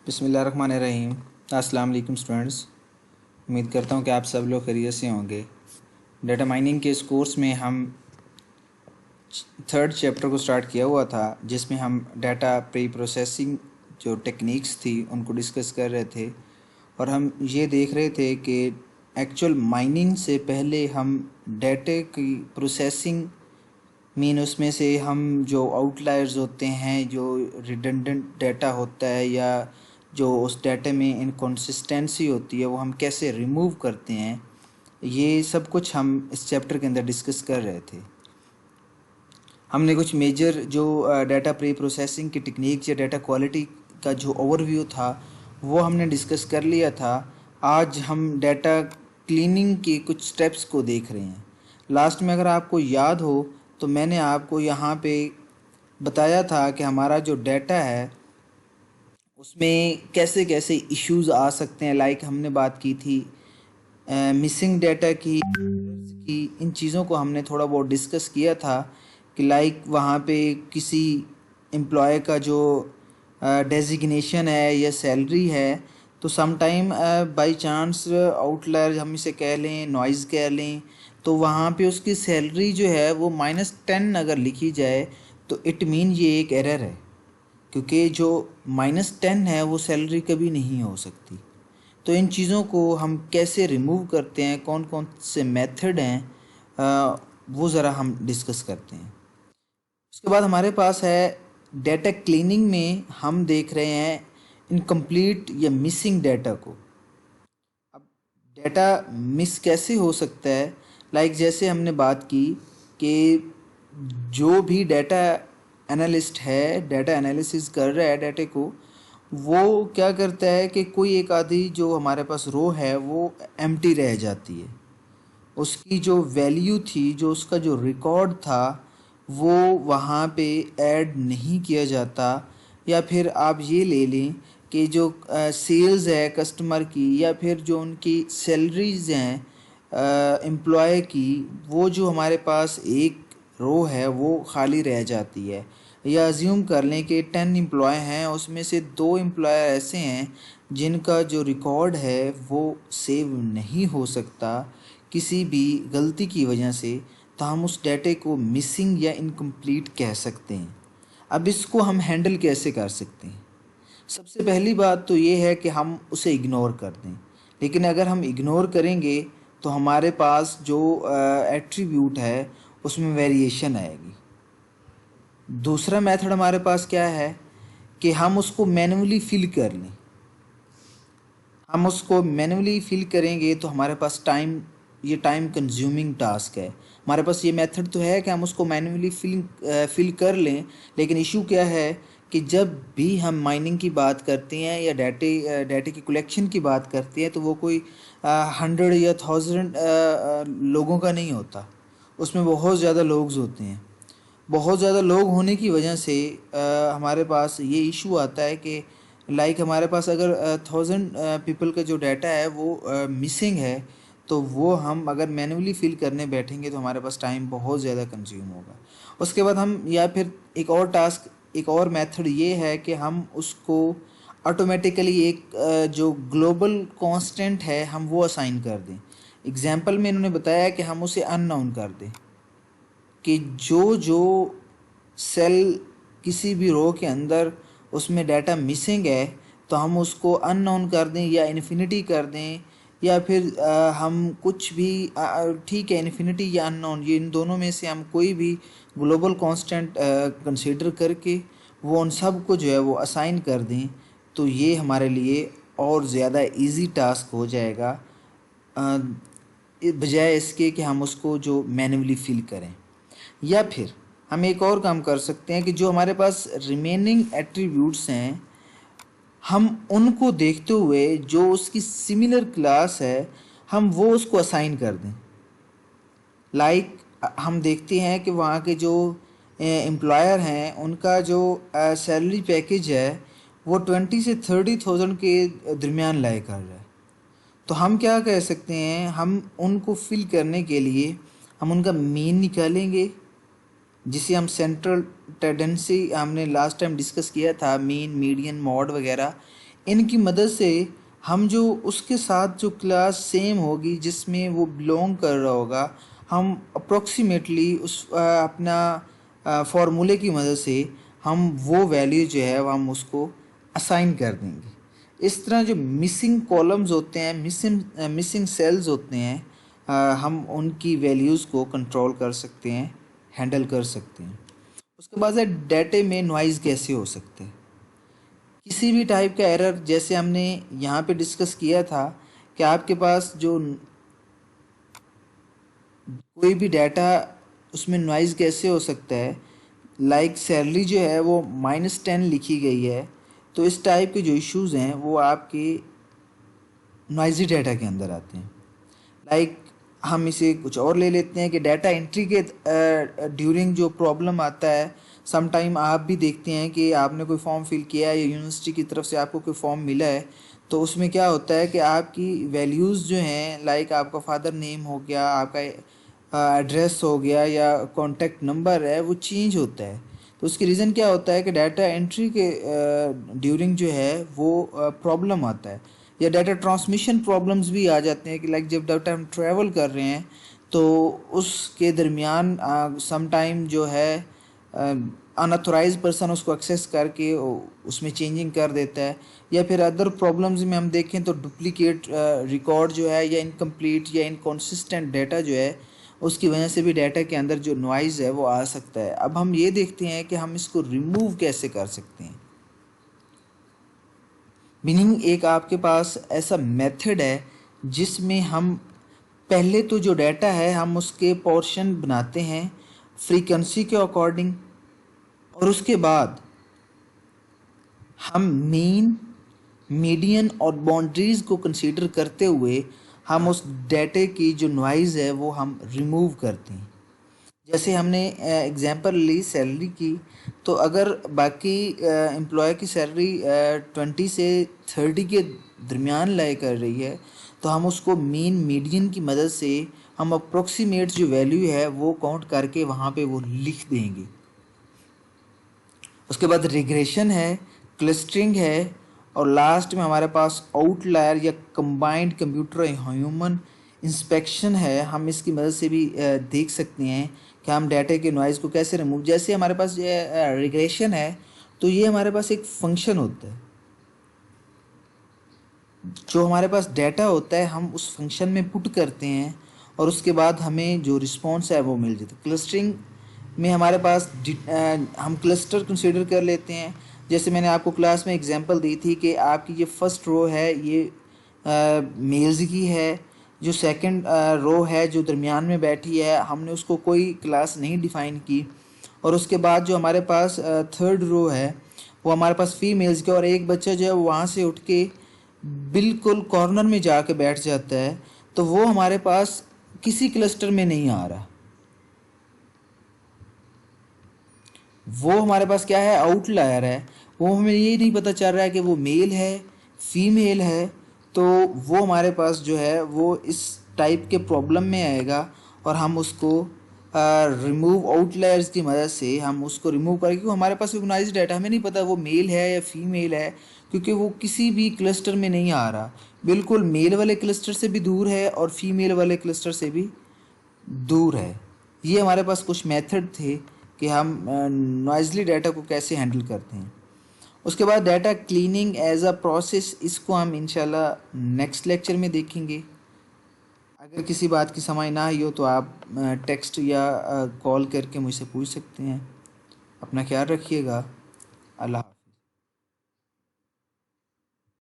बिस्मिल्लाहिर्रहमानिर्रहीम। अस्सलाम वालेकुम स्टूडेंट्स। उम्मीद करता हूँ कि आप सब लोग खैरियत से होंगे। डेटा माइनिंग के इस कोर्स में हम थर्ड चैप्टर को स्टार्ट किया हुआ था, जिसमें हम डाटा प्री प्रोसेसिंग जो टेक्निक्स थी उनको डिस्कस कर रहे थे और हम ये देख रहे थे कि एक्चुअल माइनिंग से पहले हम डाटे की प्रोसेसिंग उसमें से हम जो आउटलायर्स होते हैं, जो रिडंडेंट डाटा होता है या जो उस डाटे में इनकॉन्सिस्टेंसी होती है, वो हम कैसे रिमूव करते हैं, ये सब कुछ हम इस चैप्टर के अंदर डिस्कस कर रहे थे। हमने कुछ मेजर जो डाटा प्री प्रोसेसिंग की टेक्निक्स या डाटा क्वालिटी का जो ओवरव्यू था वो हमने डिस्कस कर लिया था। आज हम डाटा क्लीनिंग के कुछ स्टेप्स को देख रहे हैं। लास्ट में अगर आपको याद हो तो मैंने आपको यहाँ पे बताया था कि हमारा जो डाटा है उसमें कैसे कैसे इश्यूज आ सकते हैं। लाइक हमने बात की थी मिसिंग डाटा की, इन चीज़ों को हमने थोड़ा बहुत डिस्कस किया था कि लाइक वहाँ पे किसी एम्प्लॉय का जो डेजिग्नेशन है या सैलरी है, तो समटाइम बाय चांस आउटलायर हम इसे कह लें, नॉइज़ कह लें, तो वहाँ पे उसकी सैलरी जो है वो -10 अगर लिखी जाए तो इट मीन ये एक एरर है, क्योंकि जो -10 है वो सैलरी कभी नहीं हो सकती। तो इन चीज़ों को हम कैसे रिमूव करते हैं, कौन कौन से मेथड हैं, वो ज़रा हम डिस्कस करते हैं। उसके बाद हमारे पास है डाटा क्लीनिंग में हम देख रहे हैं इनकम्प्लीट या मिसिंग डाटा को। अब डाटा मिस कैसे हो सकता है? लाइक जैसे हमने बात की कि जो भी डाटा एनालिस्ट है, डाटा एनालिसिस कर रहा है डाटे को, वो क्या करता है कि कोई एक आधी जो हमारे पास रो है वो एम्प्टी रह जाती है। उसकी जो वैल्यू थी, जो उसका जो रिकॉर्ड था, वो वहाँ पे ऐड नहीं किया जाता। या फिर आप ये ले लें कि जो सेल्स है कस्टमर की, या फिर जो उनकी सैलरीज़ हैं एम्प्लॉय की, वो जो हमारे पास एक रो है वो खाली रह जाती है। या अज्यूम कर लें कि 10 एम्प्लॉय हैं, उसमें से 2 एम्प्लॉयर ऐसे हैं जिनका जो रिकॉर्ड है वो सेव नहीं हो सकता किसी भी गलती की वजह से, तो हम उस डाटे को मिसिंग या इनकम्प्लीट कह सकते हैं। अब इसको हम हैंडल कैसे कर सकते हैं? सबसे पहली बात तो ये है कि हम उसे इग्नोर कर दें। लेकिन अगर हम इग्नोर करेंगे तो हमारे पास जो एट्रीब्यूट है उसमें वेरिएशन आएगी। दूसरा मेथड हमारे पास क्या है कि हम उसको मैन्युअली फिल कर लें। हम उसको मैन्युअली फिल करेंगे तो हमारे पास ये टाइम कंज्यूमिंग टास्क है। हमारे पास ये मेथड तो है कि हम उसको मैन्युअली फिल कर लें, लेकिन इशू क्या है कि जब भी हम माइनिंग की बात करते हैं या डाटे की कलेक्शन की बात करते हैं, तो वो कोई 100 या 1000 लोगों का नहीं होता। उसमें बहुत ज़्यादा लोग होते हैं। बहुत ज़्यादा लोग होने की वजह से हमारे पास ये इशू आता है कि लाइक हमारे पास अगर 1000 पीपल का जो डाटा है वो मिसिंग है, तो वो हम अगर मैन्युअली फिल करने बैठेंगे तो हमारे पास टाइम बहुत ज़्यादा कंज्यूम होगा। उसके बाद हम, या फिर एक और मेथड ये है कि हम उसको ऑटोमेटिकली एक जो ग्लोबल कांस्टेंट है हम वो असाइन कर दें। एग्जांपल में इन्होंने बताया कि हम उसे अननोन कर दें, कि जो जो सेल किसी भी रो के अंदर उसमें डाटा मिसिंग है तो हम उसको अननोन कर दें या इन्फिनिटी कर दें, या फिर हम कुछ भी, ठीक है, इन्फिनिटी या अननोन, ये इन दोनों में से हम कोई भी ग्लोबल कांस्टेंट कंसीडर करके वो उन सब को जो है वो असाइन कर दें, तो ये हमारे लिए और ज़्यादा इजी टास्क हो जाएगा बजाय इसके कि हम उसको जो मैन्युअली फिल करें। या फिर हम एक और काम कर सकते हैं कि जो हमारे पास रिमेनिंग एट्रीब्यूट्स हैं, हम उनको देखते हुए जो उसकी सिमिलर क्लास है हम वो उसको असाइन कर दें। लाइक हम देखते हैं कि वहाँ के जो एम्प्लॉयर हैं उनका जो सैलरी पैकेज है वो 20 से 30,000 के दरमियान लाई कर रहा है। तो हम क्या कह सकते हैं, हम उनको फिल करने के लिए हम उनका मीन निकालेंगे, जिसे हम सेंट्रल टेंडेंसी हमने लास्ट टाइम डिस्कस किया था, मीन, मीडियन, मॉड वगैरह। इनकी मदद से हम जो उसके साथ जो क्लास सेम होगी जिसमें वो बिलोंग कर रहा होगा, हम अप्रोक्सीमेटली उस अपना फार्मूले की मदद से हम वो वैल्यू जो है वो हम उसको असाइन कर देंगे। इस तरह जो मिसिंग कॉलम्स होते हैं, मिसिंग सेल्स होते हैं, हम उनकी वैल्यूज़ को कंट्रोल कर सकते हैं, हैंडल कर सकते हैं। उसके बाद है डाटे में नॉइज़ कैसे हो सकते हैं। किसी भी टाइप का एरर, जैसे हमने यहाँ पे डिस्कस किया था कि आपके पास जो कोई भी डाटा उसमें नॉइज़ कैसे हो सकता है। लाइक सैलरी जो है वो -10 लिखी गई है, तो इस टाइप के जो इश्यूज़ हैं वो आपके नॉइज़ी डाटा के अंदर आते हैं। लाइक हम इसे कुछ और ले लेते हैं कि डाटा एंट्री के ड्यूरिंग जो प्रॉब्लम आता है, सम टाइम आप भी देखते हैं कि आपने कोई फॉर्म फिल किया है या यूनिवर्सिटी की तरफ से आपको कोई फॉर्म मिला है, तो उसमें क्या होता है कि आपकी वैल्यूज़ जो हैं, लाइक आपका फादर नेम हो गया, आपका एड्रेस हो गया या कॉन्टैक्ट नंबर है, वो चेंज होता है। तो उसकी रीज़न क्या होता है कि डाटा एंट्री के ड्यूरिंग जो है वो प्रॉब्लम आता है, या डाटा ट्रांसमिशन प्रॉब्लम्स भी आ जाते हैं कि लाइक जब डाटा हम ट्रैवल कर रहे हैं तो उसके दरमियान सम टाइम जो है अनऑथोराइज पर्सन उसको एक्सेस करके उसमें चेंजिंग कर देता है, या फिर अदर प्रॉब्लम्स में हम देखें तो डुप्लीकेट रिकॉर्ड जो है या इनकम्प्लीट या इनकॉन्सिस्टेंट डाटा जो है, उसकी वजह से भी डाटा के अंदर जो नॉइज़ है वो आ सकता है। अब हम ये देखते हैं कि हम इसको रिमूव कैसे कर सकते हैं। मीनिंग एक आपके पास ऐसा मेथड है जिसमें हम पहले तो जो डाटा है हम उसके पोर्शन बनाते हैं फ्रीक्वेंसी के अकॉर्डिंग, और उसके बाद हम मीन, मीडियन और बाउंड्रीज़ को कंसीडर करते हुए हम उस डाटे की जो नॉइज़ है वो हम रिमूव करते हैं। जैसे हमने एग्जांपल ली सैलरी की, तो अगर बाकी एम्प्लॉय की सैलरी 20 से 30 के दरमियान लाई कर रही है, तो हम उसको मीन मीडियन की मदद से हम अप्रोक्सीमेट जो वैल्यू है वो काउंट करके वहाँ पे वो लिख देंगे। उसके बाद रिग्रेशन है, क्लस्टरिंग है, और लास्ट में हमारे पास आउटलायर या कंबाइंड कंप्यूटर ह्यूमन इंस्पेक्शन है। हम इसकी मदद से भी देख सकते हैं कि हम डाटा के नॉइज़ को कैसे रिमूव। जैसे हमारे पास रिग्रेशन है, तो ये हमारे पास एक फंक्शन होता है, जो हमारे पास डाटा होता है हम उस फंक्शन में पुट करते हैं और उसके बाद हमें जो रिस्पॉन्स है वो मिल जाता है। क्लस्टरिंग में हमारे पास हम क्लस्टर कंसीडर कर लेते हैं। जैसे मैंने आपको क्लास में एग्जांपल दी थी कि आपकी ये फर्स्ट रो है ये मेल्स की है, जो सेकंड रो है जो दरमियान में बैठी है हमने उसको कोई क्लास नहीं डिफ़ाइन की, और उसके बाद जो हमारे पास थर्ड रो है वो हमारे पास फीमेल्स की, और एक बच्चा जो है वहाँ से उठ के बिल्कुल कॉर्नर में जाके बैठ जाता है, तो वो हमारे पास किसी क्लस्टर में नहीं आ रहा। वो हमारे पास क्या है, आउटलायर है। वो हमें ये नहीं पता चल रहा है कि वो मेल है फीमेल है, तो वो हमारे पास जो है वो इस टाइप के प्रॉब्लम में आएगा, और हम उसको रिमूव आउटलायर्स की मदद से हम उसको रिमूव करेंगे, क्योंकि हमारे पास रिकॉग्नाइज्ड डाटा हमें नहीं पता वो मेल है या फीमेल है, क्योंकि वो किसी भी क्लस्टर में नहीं आ रहा। बिल्कुल मेल वाले क्लस्टर से भी दूर है और फीमेल वाले क्लस्टर से भी दूर है। ये हमारे पास कुछ मेथड थे कि हम नॉइजली डाटा को कैसे हैंडल करते हैं। उसके बाद data cleaning as a process, इसको हम इंशाल्लाह नेक्स्ट लेक्चर में देखेंगे। अगर किसी बात की समझ ना आई हो तो आप टेक्स्ट या कॉल करके मुझसे पूछ सकते हैं। अपना ख्याल रखिएगा। अल्लाह।